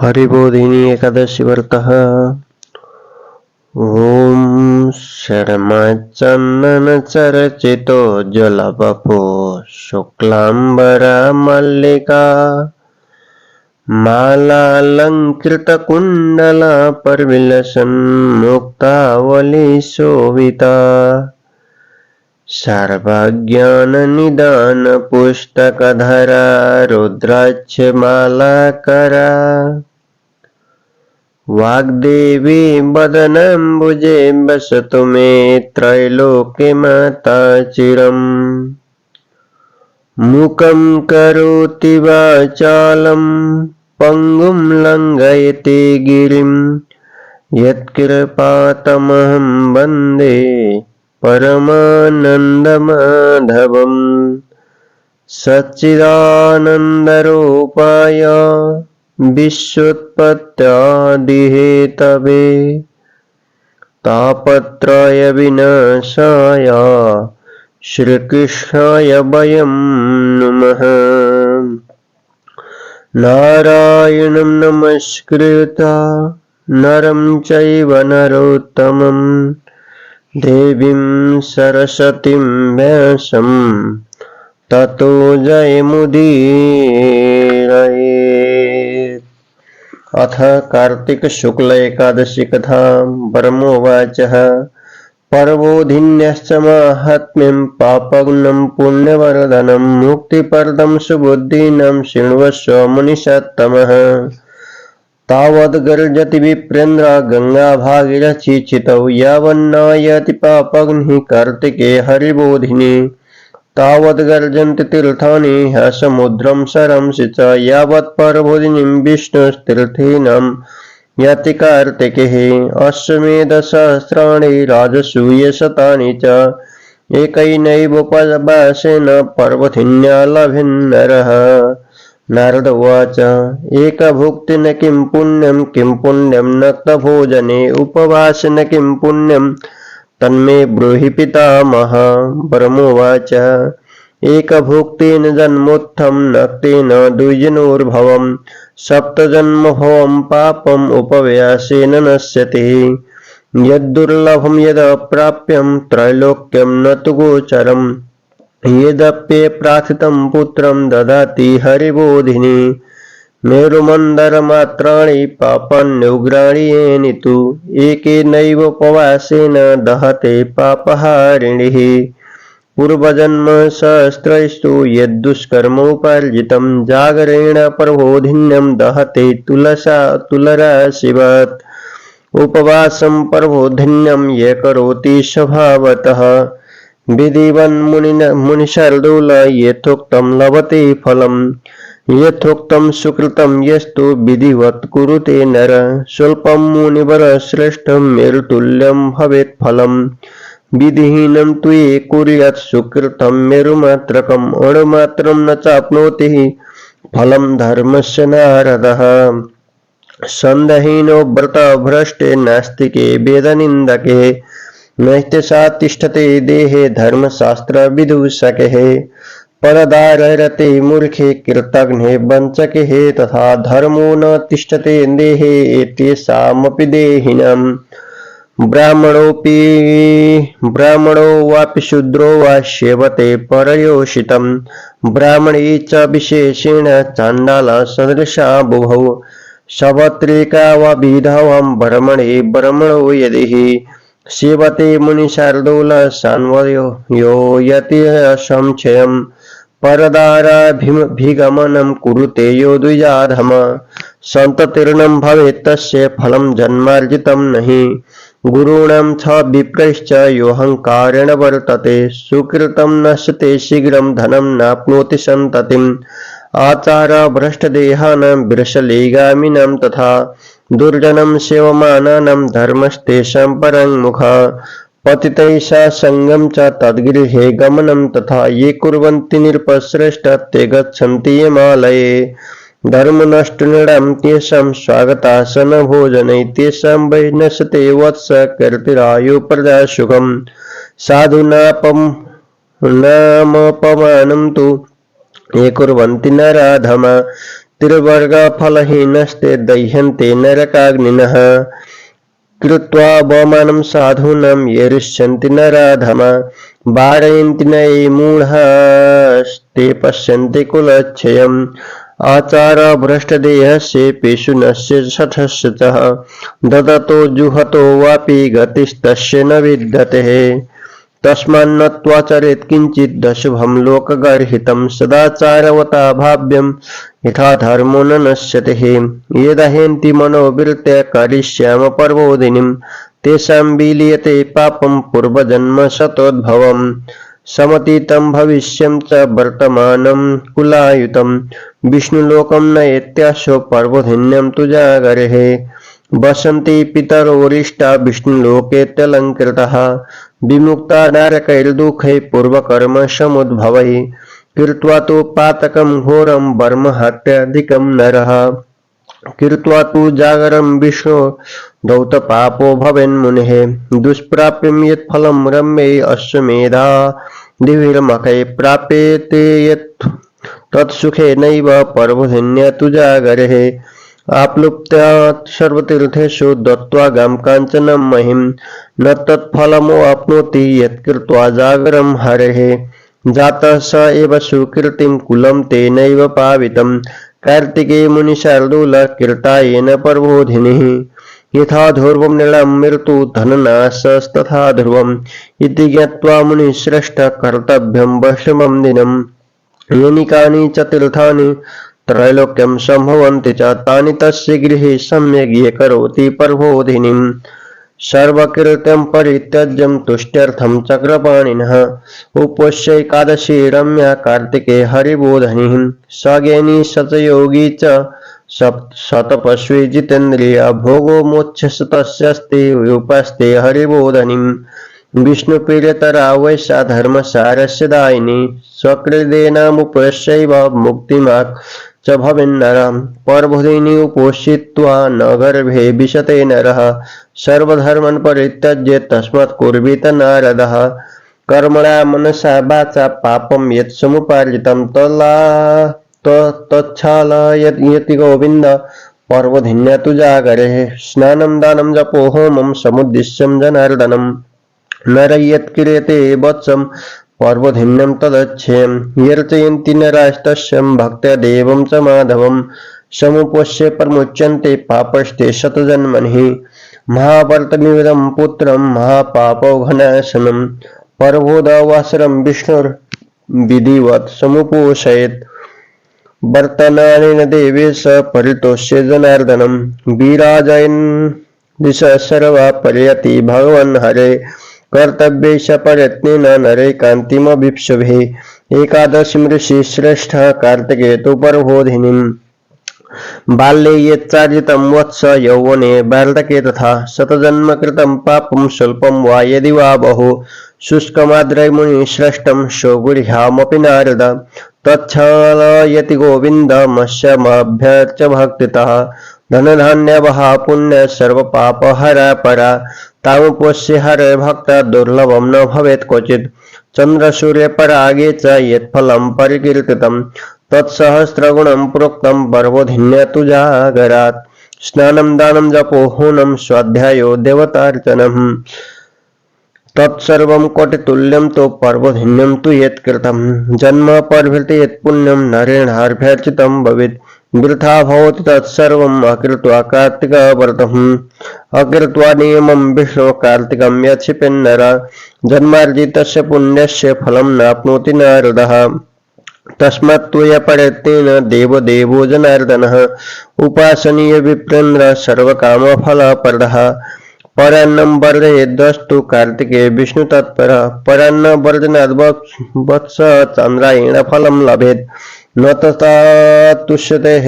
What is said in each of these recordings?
हरिबोधिनी एकादशी व्रतः। ॐ शर्मचन्दनचर्चितो ज्वलवपो शुक्लाम्बरा मल्लिका मालालङ्कृतकुण्डला परिविलसन्मुक्तावली शोभिता सर्वज्ञाननिदानपुस्तकधरा रुद्राक्षमालाकरा वाग्देवी वदनाम्बुजे वसतु मे त्रैलोक्यमाता चिरम्। मूकं करोति वाचालं पङ्गुं लङ्घयति गिरिं यत्कृपातमहं वन्दे परमानन्दमाधवम्। सच्चिदानन्दरूपाय विश्वोत्पत्त्यादिहेतवे तापत्रयविनाशाय श्रीकृष्णाय वयं नमः। नारायणं नमस्कृत्य नरं चैव नरोत्तमं देवीं सरस्वतीं व्यासं ततो जयमुदीरयेत्। अथ कार्तिक शुक्ल एकादशी कथा। ब्रह्मोवाचः पर्वोधिन्यश्च माहात्म्यं पापग्नं पुण्यवर्धनं मुक्तिप्रदं सुबुद्धीनां शृण्वस्व मुनिसत्तमः। तावद्गर्जति विप्रेन्द्र गंगा भागीरथी चितौ यावन्नायति पापग्निः कार्तिके हरिबोधिनी तावद्गर्जन्ति तीर्थानि समुद्रं सरंसि च यावत् पर्वोधिनीं विष्णुस्तीर्थीनां याति कार्तिकेः। अश्वमेधसहस्राणि राजसूयशतानि च एकैनैवोपवासेन पर्वधिन्या लभेन्नरः। नारद उवाच एकभुक्तेन किं पुण्यं नक्तभोजने उपवासेन किं पुण्यं तन्मे ब्रूहि पितामह। ब्रह्मोवाच एकभुक्तेन जन्मोत्थं नक्तेन द्विजनोर्भवम् सप्तजन्मभवं पापम् उपव्यासेन नश्यति। यद्दुर्लभं यदप्राप्यं त्रैलोक्यं न तु गोचरम् यदप्ये प्रार्थितं पुत्रं ददाति हरिबोधिनी। मेरुमन्दरमात्राणि पापान्युग्राणि येनि तु एकेनैव उपवासेन दहते पापहारिणिः। पूर्वजन्म सहस्रैस्तु यद्दुष्कर्मोपार्जितं जागरेण प्रबोधिन्यं दहते तुलराशिवत्। उपवासं प्रबोधिन्यं ये करोति स्वभावतः विधिवन्मुनिशार्दूल यथोक्तं लभते फलम्। यथोक्तं सुकृतं यस्तु विधिवत् कुरुते नर स्वल्पं मुनिवर श्रेष्ठं मेरुतुल्यं भवेत् फलम्। विधिहीनं तु ये कुर्यात् सुकृतं मेरुमात्रकम् अणुमात्रं न चाप्नोति फलं धर्मस्य नारदः। सन्देहीनो व्रतभ्रष्टे नास्तिके वेदनिन्दके नैते सा तिष्ठते देहे धर्मशास्त्र विदूषके। परदाररते मूर्खे कृतघ्ने वञ्चके तथा धर्मो न तिष्ठते देहे एतेषामपि देहिनाम्। ब्राह्मणो वापि शूद्रो वा सेवते परयोषितम्। ब्राह्मणे च विशेषेण चाण्डाल सदृशा बुभौ सवत्रिका वा विधवां ब्रह्मणो यदि सेवते मुनिशार्दूल सान्वयो यति संशयम्। परदाराभिगमनं कुरुते यो द्विजाधम सन्ततीर्णं भवेत् तस्य फलं जन्मार्जितं नहि। गुरूणां च विप्रैश्च योऽहङ्कारेण वर्तते सुकृतं नश्यते शीघ्रं धनं नाप्नोति सन्ततिम्। आचारभ्रष्टदेहानां विरसलेगामिनां तथा दुर्जनं सेवमानानां धर्मस्तेषां परङ्मुखः। पतितैषा सङ्गं च तद्गृहे गमनं तथा ये कुर्वन्ति नृपश्रेष्ठ ते गच्छन्ति यमालये। धर्मनष्टनृणां तेषां स्वागतासनभोजनै तेषां वै नश्यते वत्स कीर्तिरायु प्रजासुखम्। साधूनामपमानं तु ये कुर्वन्ति नराधमा त्रिवर्गफलहीनस्ते दह्यन्ते नरकाग्निनः कृत्वा अवमानं साधूनां ये ऋष्यन्ति नराधमा वारयन्ति न ये मूढास्ते पश्यन्ति कुलक्षयम् आचारभ्रष्टदेहस्य पेशुनस्य शठस्य च ददतो जुहतो वापि गतिस्तस्य न विद्यते तस्मान्नत्वा चरेत् किञ्चित् दशुभं लोकगर्हितं सदाचारवता भाव्यं यथा धर्मो न नश्यते यदहेन्ति मनोवृत्त्या करिष्याम पर्वोदिनीं तेषां विलीयते पापं पूर्वजन्म शतोद्भवम् समतीतं भविष्यं च वर्तमानं कुलायुतं विष्णुलोकं नयेत्याशो पर्वधिन्यं तु जागरेः वसन्ति पितरोरिष्टा विष्णुलोकेत्यलङ्कृतः विमुक्ता नरकैर्दुःखैः पूर्वकर्म समुद्भवैः कृत्वा तु पातकं घोरं बर्महत्याधिकं नरः कृत्वा तु जागरं विष्णो दौतपापो भवेन्मुनेः दुष्प्राप्यं यत् फलं रम्ये अश्वमेधा दिविर्मखैः प्राप्यते यत् तत्सुखेनैव पर्वधिन्या तु जागरेः आप्लुप्त्या सर्वतीर्थेषु दत्त्वा गां काञ्चनं महिं न तत्फलमवाप्नोति यत्कृत्वा जागरं हरेः जातः स एव सुकीर्तिं कुलं तेनैव पावितं कार्तिके मुनिशार्दूल कीर्तायेन पर्वोधिनिः यथा ध्रुवं नीलं मृत्यु धननाशस्तथा ध्रुवम् इति ज्ञात्वा मुनिश्रेष्ठ कर्तव्यं वशमं दिनम् येनिकानि च तीर्थानि त्रैलोक्यं सम्भवन्ति च तानि तस्य गृहे सम्यग् ये करोति पर्वोधिनीम् सर्वकृत्यं परित्यज्यं तुष्ट्यर्थं चक्रपाणिनः उपोष्य एकादशी रम्या कार्तिके हरिबोधनिः सज्ञानी सचयोगी च शतपस्वी जितेन्द्रिय भोगो मोक्षस्य तस्यास्ति उपास्ते हरिबोधनिम् विष्णुप्रियतरा वैसा धर्मसारस्य दायिनी स्वकृदेनामुपस्यैव मुक्तिमाक् च भवेन्नरः पर्वदिनी उपोषित्वा न गर्भे विशते नरः सर्वधर्मान् परित्यज्य तस्मात् कुर्वीत नारदः कर्मणा मनसा वाचा पापं यत् समुपार्जितं तच्छालयति गोविन्द पर्वधिन्या तु जागरेः स्नानं दानं जपो होमं समुद्दिश्यं जनार्दनम् नरः यत्क्रियते वत्सं पर्वधिन्यं तदच्छेयं यर्चयन्ति नरास्तस्यं भक्त्या देवं च माधवं समुपस्य प्रमुच्यन्ते पापस्ते शतजन्मनिः महाव्रतमिदं पुत्रं महापापघनाशनं पर्वोदवासरं विष्णुर्विधिवत् समुपोषयेत् वर्तनानेन देवेश परितोष्ये जनार्दनं विराजयन् दिश सर्वा पर्यति भगवन् हरे कर्तव्यैष प्रयत्नेन नरे कान्तिमभीप्सभे एकादशीं ऋषि श्रेष्ठ कार्तिके तु पर्वोधिनीम् बाल्ये यच्चार्जितं वत्स यौवने बार्धके तथा शतजन्म कृतं पापं स्वल्पं वा यदि वा बहु शुष्कमाद्रै मुनिश्रेष्ठं सौगुह्यामपि नारद तच्छालयति गोविन्दमस्यामभ्यर्च्य भक्तितः धनधान्यवहा पुण्य सर्वपापहरा परा तामुपस्य हरे भक्त दुर्लभं न भवेत् क्वचित् चन्द्रसूर्यपरागे च यत्फलं परिकीर्तितं तत्सहस्रगुणं प्रोक्तं पर्वधिन्या तु जागरात् स्नानं दानं जपो होनं स्वाध्यायो देवतार्चनम् तत्सर्वं कोटितुल्यं तु पर्वधिन्यं तु यत्कृतं जन्म प्रभृति यत्पुण्यं नरेणार्भ्यर्चितं भवेत् वृथा भवति तत्सर्वम् अकृत्वा कार्तिकव्रतम् अकृत्वा नियमं विष्णु कार्तिकं यक्षिपेन्नर जन्मार्जितस्य पुण्यस्य फलं नाप्नोति नारदः तस्मात् त्वया देवदेवो जनार्दनः उपासनीय विप्रेन्द्र सर्वकामफलप्रदः परान्नं वर्जयेद्वस्तु कार्तिके विष्णु तत्परः परान्न वर्जनाद् वत्स चन्द्रायण फलं लभेत् न तथा तुष्यते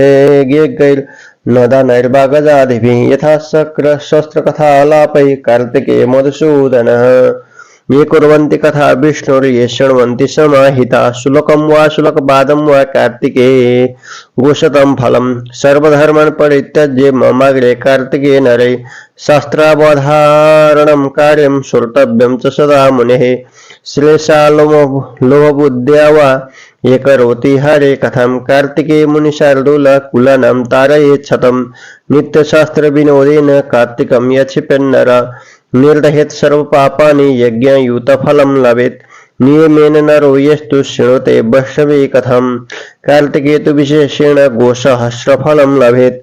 ज्ञैर्न दानैर्वागजादिभिः यथा शस्त्रकथालापैः कार्तिके मधुसूदनः ये कुर्वन्ति कथा विष्णुर्ये शृण्वन्ति समाहिता शुल्कं वा शुल्कपादं वा कार्तिके घोषतं फलं सर्वधर्मान् परित्यज्य ममाग्रे कार्तिके नरे शास्त्रावधारणं कार्यं श्रोतव्यं च सदा मुनेः श्लेषा लोभबुद्ध्या वा ये करोति हरे कथम कार्तिके मुनिशार्दूल कुलानां तारयेत् शतम् नित्यशास्त्र विनोदेन कार्तिकं यक्षिपेन्नर निर्दहेत् सर्वपापानि यज्ञयुतफलं लभेत् नियमेन नरो यस्तु शृणुते वैष्णवे कथम् कार्तिके तु विशेषेण गोसहस्रफलं लभेत्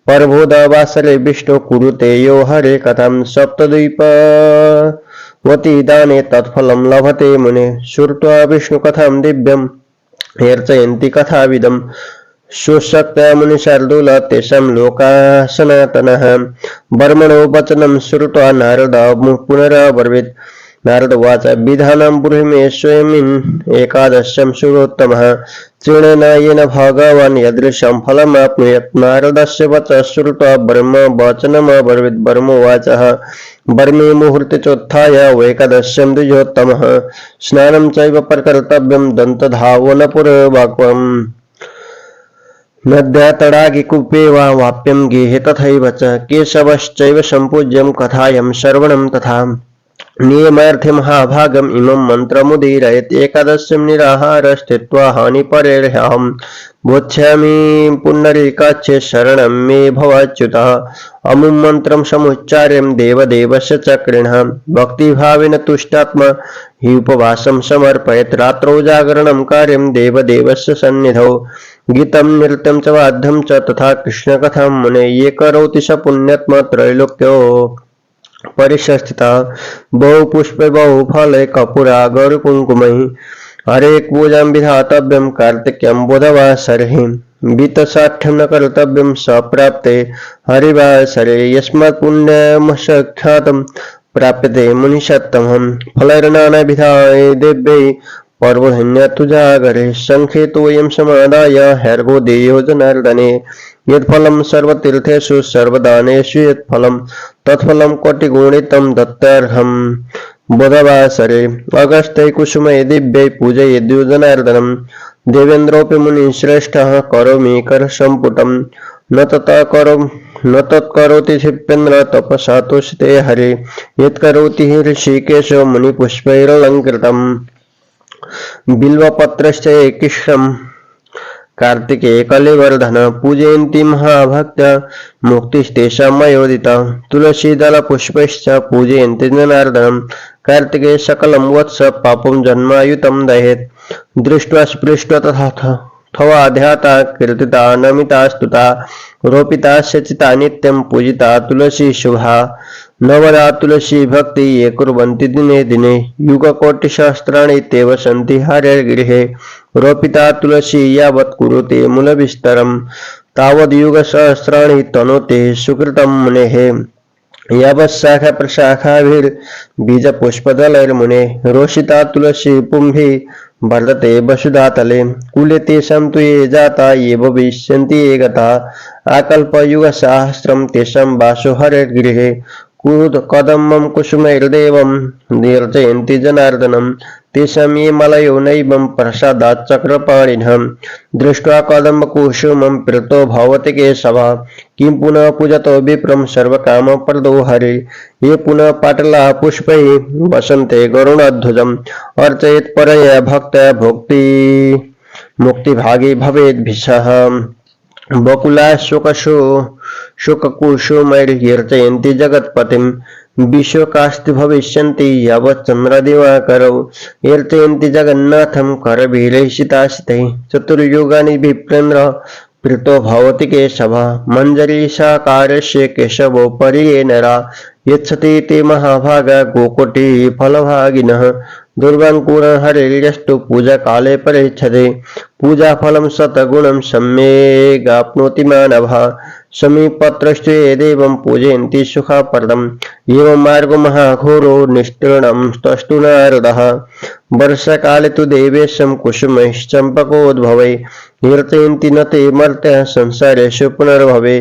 पर्वोदवासरे विष्णु कुरुते यो हरे कथं सप्तद्वीपवती दाने तत्फलं लभते मुने श्रुत्वा विष्णुकथां दिव्यम् अर्चयन्ति कथाविदम् सुशक्त्या मुनिशार्दूल तेषां लोकाः सनातनः वर्मणो वचनं श्रुत्वा नारद पुनरब्रवीत् नारद उवाच विधानं ब्रूहि मे स्वयमिन् एकादश्यं शुभोत्तमः तृणेन येन भगवान् यदृशं फलमाप्नुयात् नारदस्य वचः श्रुत्वा ब्रह्म वचनमब्रवीत् ब्रह्मोवाच वर्मे मुहूर्ते चोत्थाय एकादश्यं द्विजोत्तमः स्नानं चैव प्रकर्तव्यं दन्तधावनपूर्वकम् नद्या तडागे कूपे वा वाप्यं गेहे तथैव च केशवश्चैव सम्पूज्यं कथायं श्रवणं तथा नियमार्थे महाभागम् इमं मन्त्रमुदीरयेत् एकादश्यं निराहारस्थित्वा हानिपरेर्ह्यहं बोध्यामि पुण्डरीकाच्ये शरणं मे भवाच्युतः अमुं मन्त्रं समुच्चार्यं देवदेवस्य चक्रिणः भक्तिभावेन तुष्टात्मा हि उपवासं समर्पयेत् रात्रौ जागरणं कार्यं देवदेवस्य सन्निधौ गीतं नृत्यं च वाद्यं च तथा कृष्णकथां मुने ये करोति स पुण्यात्मा त्रैलोक्यो परिस्थिता बहुपुष्प बहुफले कपूरा गौरकुङ्कुमैः हरेक पूजां विधातव्यं कार्तिक्यं बुधवासरे वित्तसाठ्यं न कर्तव्यं सप्राप्ते हरिवासरे यस्मात् पुण्यमसख्यातं प्राप्यते मुनिषत्तमं फलैर्नानाविधाय दिव्यै पर्वधन्यतु जागरे शङ्खे तोयं समादाय हैर्गो देयो जनार्दने यत्फलं सर्वतीर्थेषु सर्वदानेषु यत्फलं तत्फलं कोटिगुणितं दत्तार्हम् बुधवासरे अगस्त्यै कुसुमै दिव्यै पूजयेद्यो जनार्दनं देवेन्द्रोऽपि मुनिश्रेष्ठः करोमि करसम्पुटं न तत्करोति क्षिपेन्द्र तपसा तुष्टे हरे यत्करोति ऋषिकेशो मुनिपुष्पैरलङ्कृतम् बिल्वपत्रश्च एकिष्टम् कार्तिके कलिवर्धन पूजयन्ति महाभक्त्या मुक्तिस्तेषां मयोदिता तुलसीदलपुष्पैश्च पूजयन्ति जनार्दनं कार्तिके सकलं वत्स पापं जन्मायुतं दहेत् दृष्ट्वा स्पृष्ट्वा तथा ध्याता कीर्तिता नमिता स्तुता रोपिता सचिता नित्यं पूजिता तुलसी शुभा नवदा तुलसी भक्ति ये कुर्वन्ति दिने दिने युगकोटिसहस्राणि ते वसन्ति हरेर्गृहे रोपिता तुलसी यावत् कुरुते मूलविस्तरं तावद्युगसहस्राणि तनोते सुकृतं मुनेः यावत् शाखा प्रशाखाभिर्बीजपुष्पदलैर्मुने रोषिता तुलसी पुंभि वर्धते वसुधातले कुले तेषां तु ये जाता ये भविष्यन्ति ये गता आकल्पयुगसहस्रं तेषां वासो हरेर्गृहे कदम्बं कुसुमैर्देवं निर्जयन्ति जनार्दनं तेषां ये मलयो नैवं प्रसादात् चक्रपाणिनः दृष्ट्वा कदम्बकुसुमं प्रीतो भवति केशवः किं पुनः पूजतो विप्रं सर्वकामप्रदो हरे ये पुनः पाटलाः पुष्पैः वसन्ते गरुडध्वजम् अर्चयेत् परया भक्त्या भोक्ति मुक्तिभागी भवेद्भिषः बकुला शोककुसुमैर्यर्चयन्ति जगत्पतिं विश्वकास्ति भविष्यन्ति यावत् चन्द्रदिवाकरौ यर्चयन्ति जगन्नाथं करवीरैषिताशितैः चतुर्युगानि विप्रेन्द्र प्रीतो भवति केशवः मञ्जरीशाकारस्य केशवोपरि ये नरा यच्छति ते महाभागा गोकोटिः फलभागिनः दुर्वाङ्कुरं हरेर्यस्तु पूजाकाले परेच्छते पूजाफलं शतगुणं सम्यगाप्नोति मानवः समीपत्रश्च यदेवं पूजयन्ति सुखप्रदम् एवं मार्गो महाघोरो निष्तीर्णं स्तष्टु नारदः वर्षकाले तु देवेशं कुसुमैश्चम्पकोद्भवै कीर्तयन्ति न ते मर्त्यः संसारेषु पुनर्भवे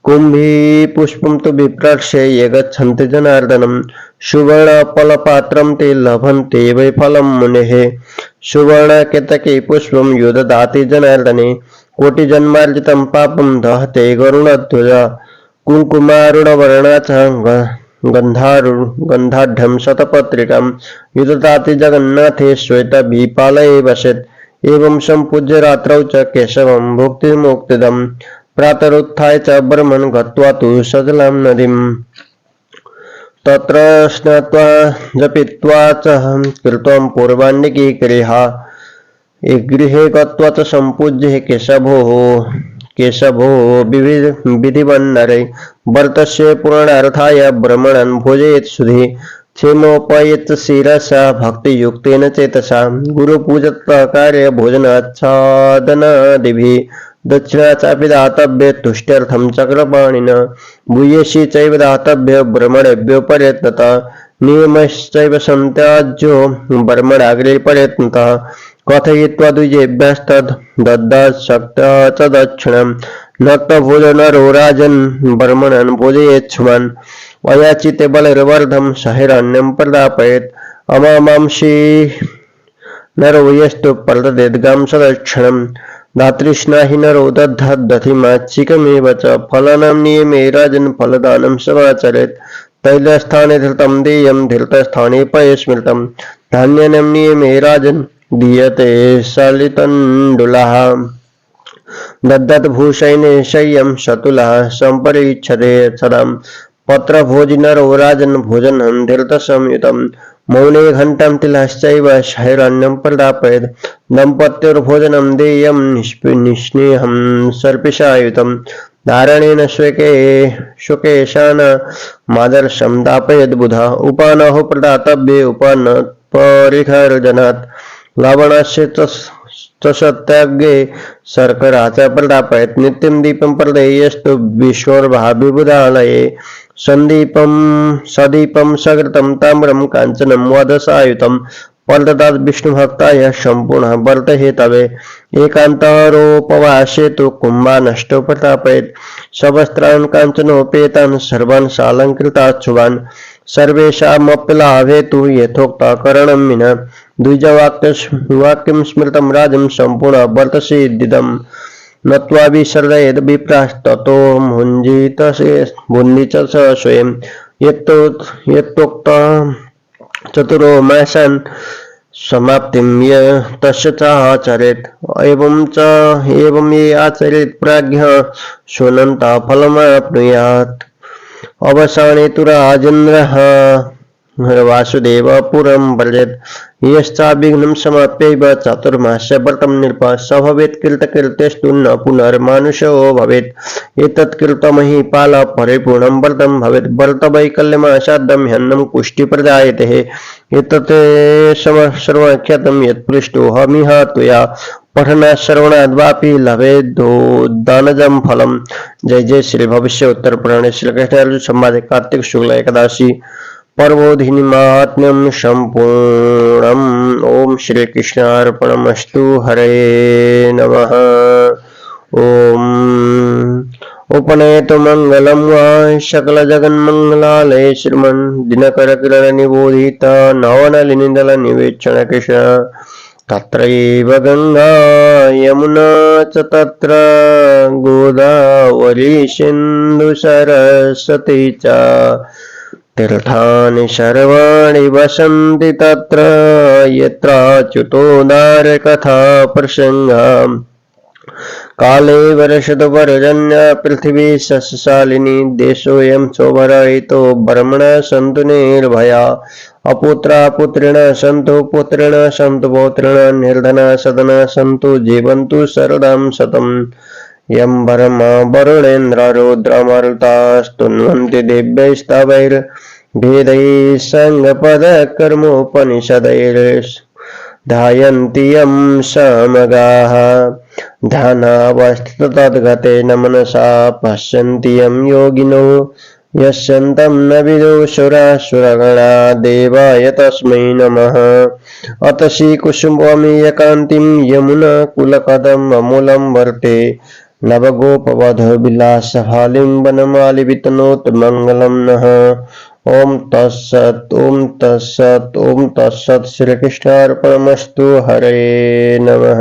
कुम्भी पुष्पं तु विप्रक्ष्य ये गच्छन्ति जनार्दनं सुवर्णफलपात्रं ते लभन्ते वै फलं मुनेः सुवर्णकेतके पुष्पं यो ददाति जनार्दने कोटिजन्मार्जितं पापं दहते गरुडध्वज कुङ्कुमारुणवर्णाच गन्धाढ्यं शतपत्रिकां यो ददाति जगन्नाथे श्वेतभीपालये वसेत् एवं सम्पूज्य रात्रौ च केशवं भुक्तिमुक्तिदम् प्रातरुत्थाय च ब्रह्मन् गत्वा तु सजलां नदीम् तत्र स्नात्वा जपित्वा च कृतं पूर्वान्निकीक्रियः गृहे गत्वा च सम्पूज्य केशभो विधिवन्नरे व्रतस्य पूर्णार्थाय ब्रह्मणन् भोजयेत् सुधि क्षेमोपयेत् शिरसा भक्तियुक्तेन चेतसा गुरुपूजत्कार्य भोजनाच्छादनादिभिः दक्षिणा चापि दातव्य तुष्ट्यर्थं चक्रपाणिना भूयसी चैव दातव्य ब्रह्मणेभ्यो प्रयत्नतः नियमश्चैव संत्याज्यो ब्रह्मणाग्रे प्रयत्नतः कथयित्वा द्विजेभ्यस्तद् दद्यात् शक्त्या च दक्षिणम् नक्तभोजनरो राजन् ब्रह्मणन् भोजयेच्छुमान् अयाचिते बलैर्वर्धं सहिरण्यं प्रदापयेत् अमामांसि नरो यस्तु प्रददेद्गां सदक्षिणम् दातृष्णा हि नरो दधिमाच्छिकमेव च फलानां नियमे राजन् फलदानं समाचरेत् तैलस्थाने धृतं देयं धृतस्थाने पयस्मृतं धान्यानां नियमे राजन् दीयते सलितण्डुलः दद्दद्भूषैने शय्यं शतुलः सम्परीक्षते सदाम् पत्रभोजिनरो राजन् भोजनं धृतसंयुतं मौने घण्टां तिलश्चैव शैरण्यं प्रदापयेत् दम्पत्योर्भोजनं देयं निःस्नेहं सर्पिषायुतं धारणेन शुकेशान मादर्शं दापयेद् बुधः उपानहो प्रदातव्ये उपान्नात् परिखर्जनात् लवणस्य सत्याग्रे शर्करा च प्रदापयेत् नित्यं दीपं प्रदेयस्तु विश्वोर्भाविबुधालये सदीपं सकृतं ताम्रं काञ्चनं वधसायुतं प्रददात् विष्णुभक्ताय सम्पूर्णः व्रतहेतवे एकान्तरोपवासे तु कुम्भानष्टो प्रतापयेत् सवस्त्रान् काञ्चनोपेतान् सर्वान् सालङ्कृताच्छुभान् सर्वेषामप्यलाभे तु यथोक्तकरणं विना द्विजवाक्यं स्मृतं राजं सम्पूर्ण व्रतसिद्धिदम् नत्वा विसर्जयेद् विप्रास्ततो भुञ्जीत स स्वयं यत्तोक्त चतुरो मासान् समाप्तिं तस्य च आचरेत् एवं ये आचरेत् प्राज्ञः सुनन्ता फलमाप्नुयात् अवसाने तु राजेन्द्रः वासुदेवपुरं व्रजेत् यश्चाविघ्नं समाप्यैव चातुर्मास्य व्रतं नृप स भवेत् कृतकृत्यस्तु न पुनर्मानुषो भवेत् एतत् कृतमहीपाल परिपूर्णं व्रतं भवेत् व्रतवैकल्यमासाद्यं ह्यन्नं पुष्टिप्रदायते एतत् सर्वख्यातं यत्पृष्टोऽहमिह त्वया पठनात् श्रवणाद्वापि लभेद्दानजं फलम्। जय जय श्री भविष्य उत्तर पुराणे श्री कृष्ण संवादे कार्तिक शुक्ल एकादशी पर्वोधिनी महात्म्यं संपूर्णम्। ओम श्री कृष्णार्पणमस्तु। हरे नमः। ओम उपनयतु मंगलम वा सकल जगन्मंगलालय श्रीमन् दिनकर किरण निबोधित नवनलिनीदल निवेक्षण कृष्ण तत्रैव गंगा यमुना च तत्र गोदावरी सिंधु सरस्वती च तीर्थानि सर्वाणि वसन्ति तत्र यत्राच्युतोदार कथा प्रसंगा काले वर्षदपर्जन्य पृथिवी सस्यशालिनी देशोऽयं सौभरायितो ब्रह्मणा सन्तु निर्भया अपुत्रा पुत्रिण सन्तु पुत्रिण सन्तु पौत्रिण निर्धना सदना सन्तु जीवन्तु शरदां शतम् यं ब्रह्मा वरुणेन्द्र रुद्रमरुतास्तुन्वन्ति दिव्यैस्तवैर्भेदैः संगपदकर्मोपनिषदैर्ध्यायन्ति यं सामगाः ध्यानावस्थिततद्गतेन मनसा पश्यन्ति यं योगिनो यस्यन्तं न विदुषुरासुरगणा देवाय तस्मै नमः। अथ श्रीकुसुममेयकान्तिं यमुनाकुलकदम् अमूलं वर्ते नवगोपवध विलासहालिं वनमालिवितनोत् मङ्गलं नः। ओम तत्सत् ओम तत्सत् ओम तत्सत्। श्रीकृष्णार्पणमस्तु। हरे नमः।